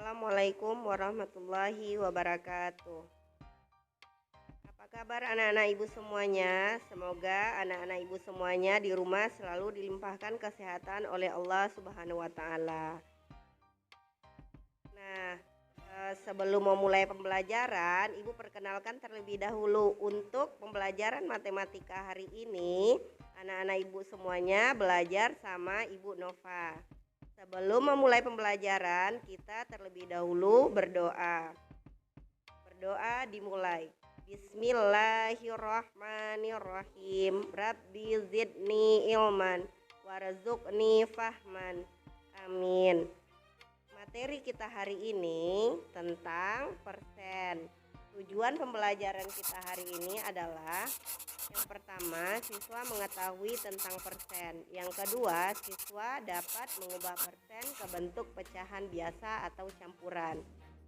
Assalamualaikum warahmatullahi wabarakatuh. Apa kabar anak-anak ibu semuanya? Semoga anak-anak ibu semuanya di rumah selalu dilimpahkan kesehatan oleh Allah Subhanahu wa Ta'ala. Nah, sebelum memulai pembelajaran, ibu perkenalkan terlebih dahulu untuk pembelajaran matematika hari ini. Anak-anak ibu semuanya belajar sama Ibu Nova. Sebelum memulai pembelajaran, kita terlebih dahulu berdoa. Berdoa dimulai. Bismillahirrahmanirrahim. Rabbi zidni ilman warzuqni fahman. Amin. Materi kita hari ini tentang persen. Tujuan pembelajaran kita hari ini adalah yang pertama, siswa mengetahui tentang persen. Yang kedua, siswa dapat mengubah persen ke bentuk pecahan biasa atau campuran.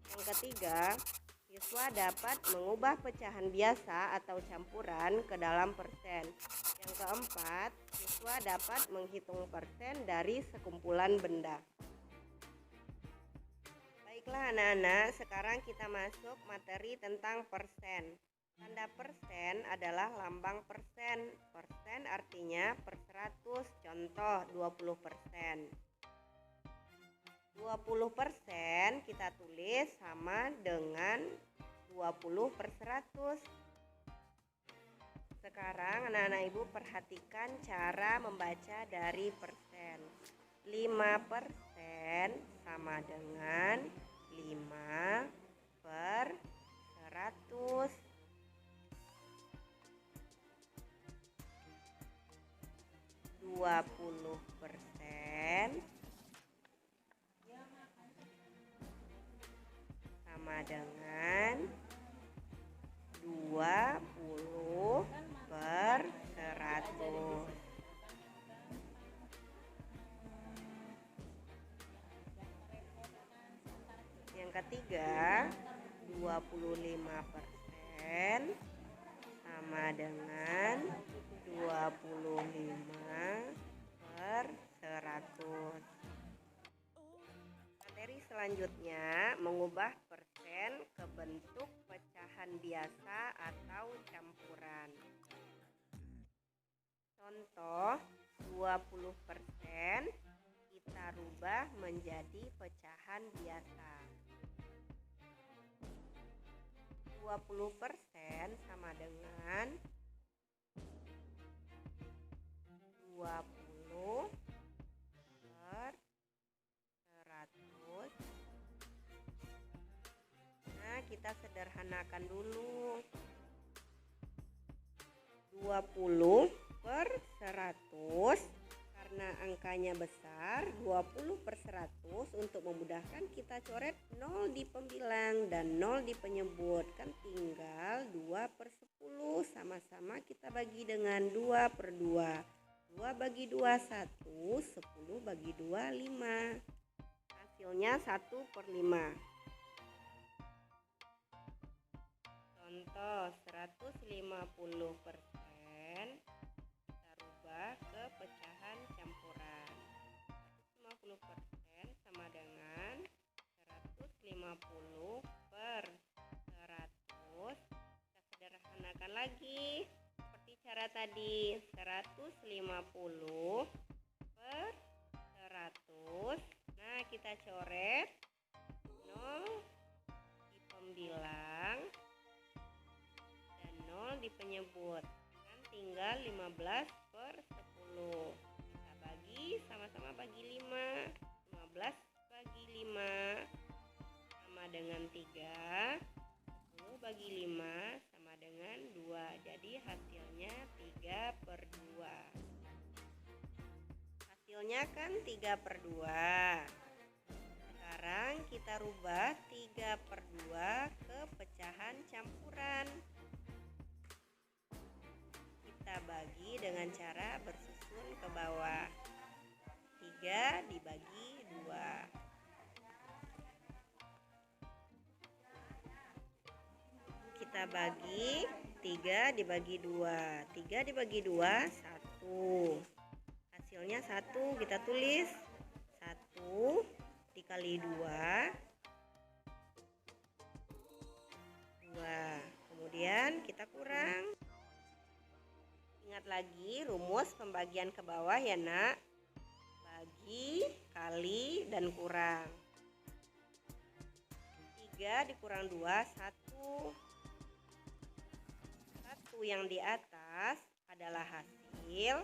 Yang ketiga, siswa dapat mengubah pecahan biasa atau campuran ke dalam persen. Yang keempat, siswa dapat menghitung persen dari sekumpulan benda. Baiklah anak-anak, sekarang kita masuk materi tentang persen. Tanda persen adalah lambang persen. Persen artinya per 100, contoh 20%. 20% kita tulis sama dengan 20 per 100. Sekarang anak-anak ibu perhatikan cara membaca dari persen. 5% sama dengan 5 per 100. 20% sama dengan 20 per 100. Yang ketiga, 25% sama dengan 25 per 100. Materi selanjutnya mengubah persen ke bentuk pecahan biasa atau campuran. Contoh 20% kita rubah menjadi pecahan biasa. 20% sama dengan 20 per 100. Nah, kita sederhanakan dulu. 20 per 100 karena angkanya besar, 20 per 100 untuk memudahkan kita coret 0 di pembilang dan 0 di penyebut. Kan tinggal 2 per 10, sama-sama kita bagi dengan 2 per 2. 2 bagi 2, 1, 10 bagi 2, 5. Hasilnya 1 per 5. Contoh 150% kita rubah ke pecahan campuran. 150% sama dengan 150 per 100. Kita sederhanakan lagi seperti cara tadi. 150 per 100. Nah, kita coret 0 di pembilang dan 0 di penyebut. Kan tinggal 15 per 10. Kita bagi, sama-sama bagi 5. 15 bagi 5 sama dengan 3. 10 bagi 5 sama dengan 2. Jadi hasilnya 3 per 2. Hasilnya kan 3 per 2. Sekarang kita rubah 3 per 2 ke pecahan campuran. Kita bagi dengan cara bersusun ke bawah. 3 dibagi 2. Kita bagi 3 dibagi 2. 3 dibagi 2, 1. Hasilnya 1, kita tulis 1 dikali 2 Kemudian kita kurang. Ingat lagi rumus pembagian ke bawah ya nak. Bagi, kali, dan kurang. 3 dikurang 2, 1. 1 yang di atas adalah hasil.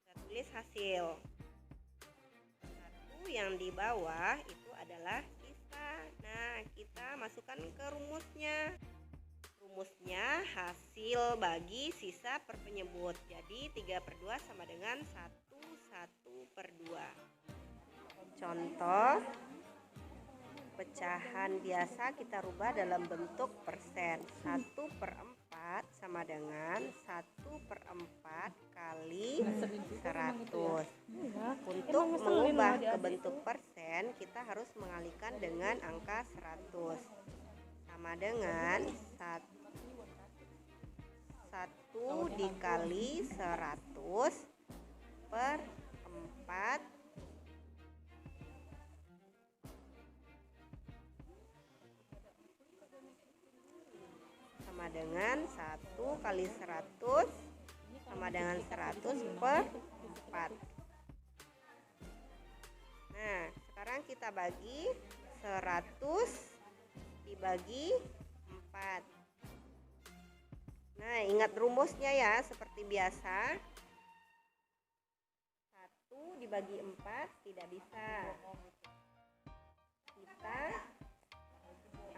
Kita tulis hasil. 1 yang di bawah itu adalah sisa. Nah, kita masukkan ke rumusnya. Rumusnya hasil bagi sisa per penyebut. Jadi 3/2 sama dengan 1/2. Contoh pecahan biasa kita rubah dalam bentuk persen. 1/4 sama dengan 1/4 kali 100. Untuk mengubah ke bentuk persen, kita harus mengalihkan dengan angka 100. Sama dengan 1 dikali 100 per 4 sama dengan 1 kali 100 sama dengan 100 per 4. Nah, sekarang kita bagi 100 dibagi 4. Nah, ingat rumusnya ya, seperti biasa. 1 dibagi 4 tidak bisa. Kita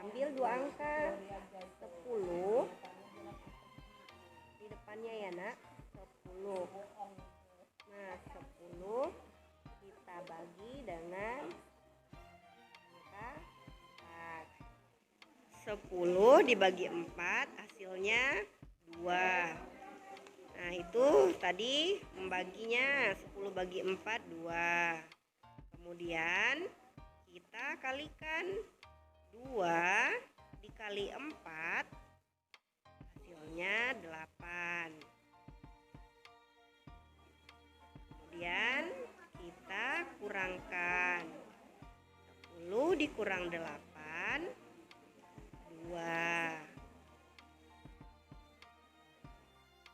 ambil 2 angka. 10 di depannya ya nak. 10. Nah, 10 kita bagi dengan angka 4. 10 dibagi 4 hasilnya 2. Nah, itu tadi membaginya 10 bagi 4 2. Kemudian kita kalikan 2 dikali 4 hasilnya 8. Kemudian kita kurangkan 10 dikurang 8 2.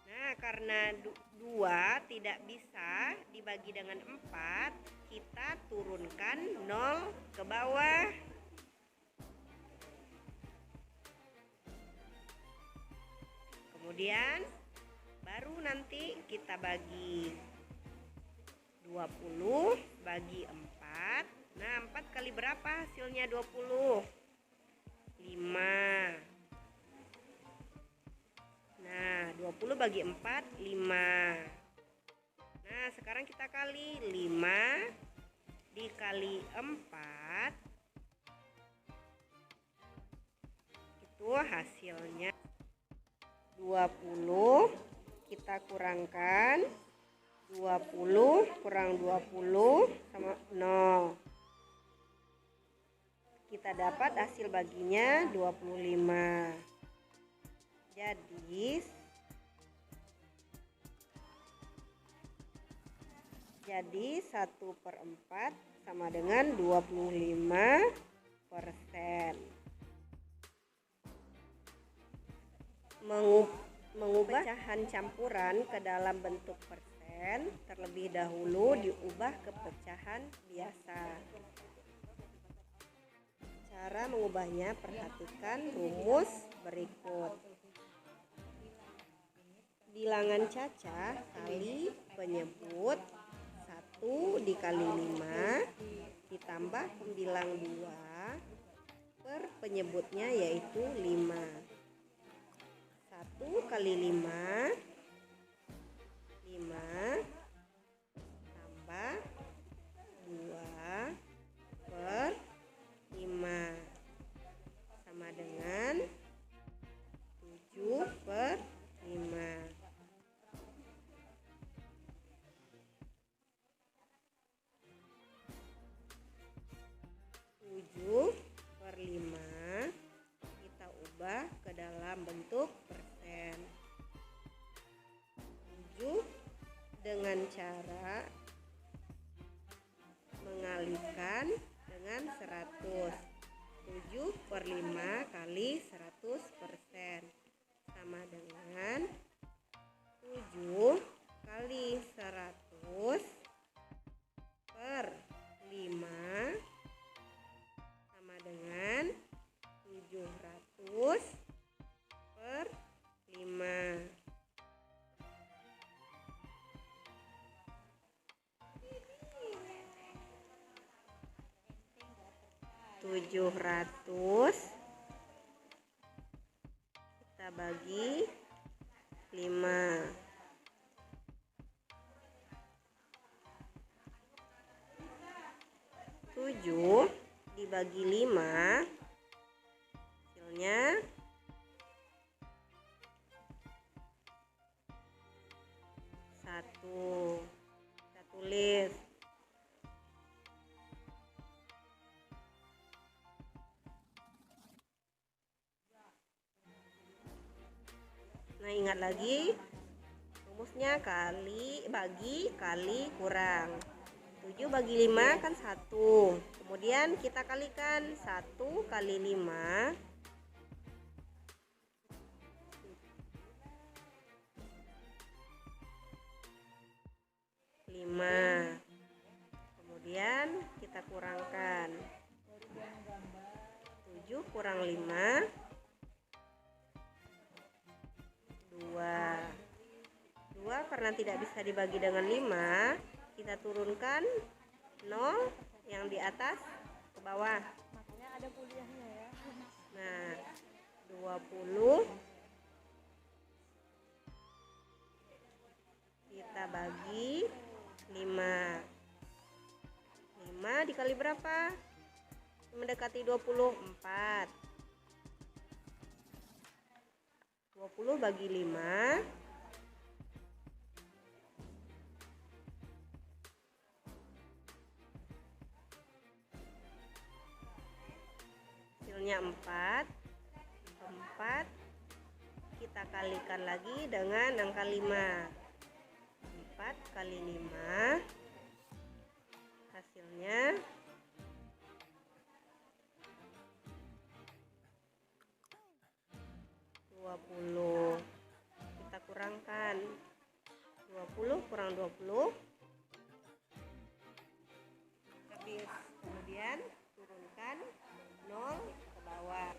Nah, karena 2 tidak bisa dibagi dengan 4, kita turunkan 0 ke bawah. Kemudian baru nanti kita bagi 20 bagi 4. Nah, 4 kali berapa hasilnya 20? 5. Nah, 20 bagi 4 5. Nah, sekarang kita kali 5 dikali 4 itu hasilnya 20. Kita kurangkan 20 kurang 20 sama 0. Kita dapat hasil baginya 25. Jadi 1/4 sama dengan 25%. Mengubah pecahan campuran ke dalam bentuk persen, terlebih dahulu diubah ke pecahan biasa. Cara mengubahnya, perhatikan rumus berikut. Bilangan cacah kali penyebut 1 dikali 5 ditambah pembilang 2 per penyebutnya yaitu 5. 1 kali 5 tambah 2 per 5 sama dengan 7 per 5. 7 per 5 kita ubah ke dalam bentuk persen. 7 dengan cara mengalihkan dengan 100. 7/5 kali 100% sama dengan 7 kali 100 per 5 sama dengan 700 per 5. 700 kita bagi 5. 7 dibagi 5 hasilnya 1. Kita tulis. Nah, ingat lagi rumusnya kali bagi kali kurang. 7 bagi 5 kan 1. Kemudian kita kalikan 1 kali 5 5. Kemudian kita kurangkan 7 kurang 5 2 karena tidak bisa dibagi dengan 5 kita turunkan 0 yang di atas ke bawah, makanya ada kuliahnya ya. Nah, 20 kita bagi 5 dikali berapa? Mendekati 24. 20 bagi 5 hasilnya 4. 4 kita kalikan lagi dengan angka 5. 4 kali 5 hasilnya 20. Kita kurangkan 20 kurang 20 habis. Kemudian turunkan 0 ke bawah.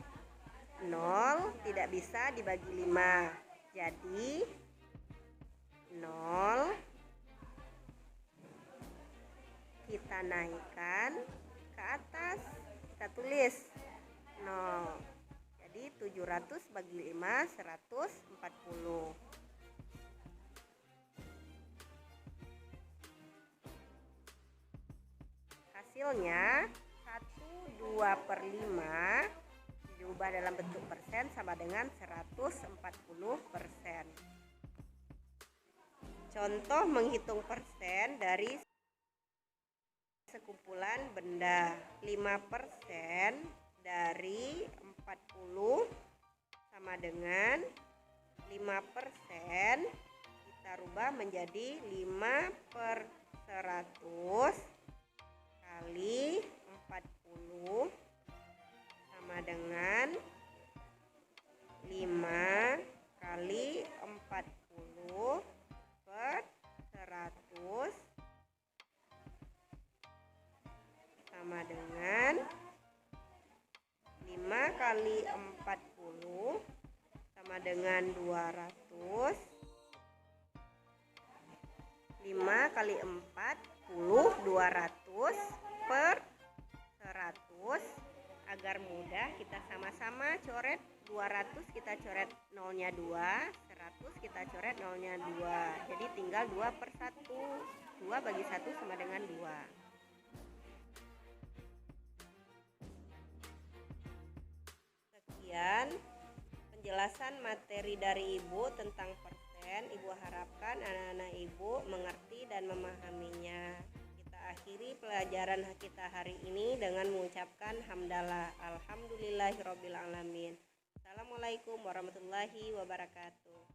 0 tidak bisa dibagi 5, jadi 0 kita naikkan ke atas, kita tulis 0. Jadi 700 bagi 5 140. Hasilnya 1/2/5 diubah dalam bentuk persen sama dengan 140%. Contoh menghitung persen dari sekumpulan benda. 5% dari 40 sama dengan 5% kita rubah menjadi 5/100 kali 40 sama dengan 5 kali 40 per 100 sama dengan 5 kali 40 sama dengan 200. 5 kali 40 200 per 100. Agar mudah kita sama-sama coret. 200 kita coret nolnya 2, 100 kita coret nolnya 2. Jadi tinggal 2/1. 2 bagi 1 sama dengan 2. Sekian penjelasan materi dari Ibu tentang persen. Ibu harapkan anak-anak Ibu mengerti dan memahaminya. Kita akhiri pelajaran kita hari ini dengan mengucapkan hamdalah. Alhamdulillahirobbilalamin. Assalamualaikum warahmatullahi wabarakatuh.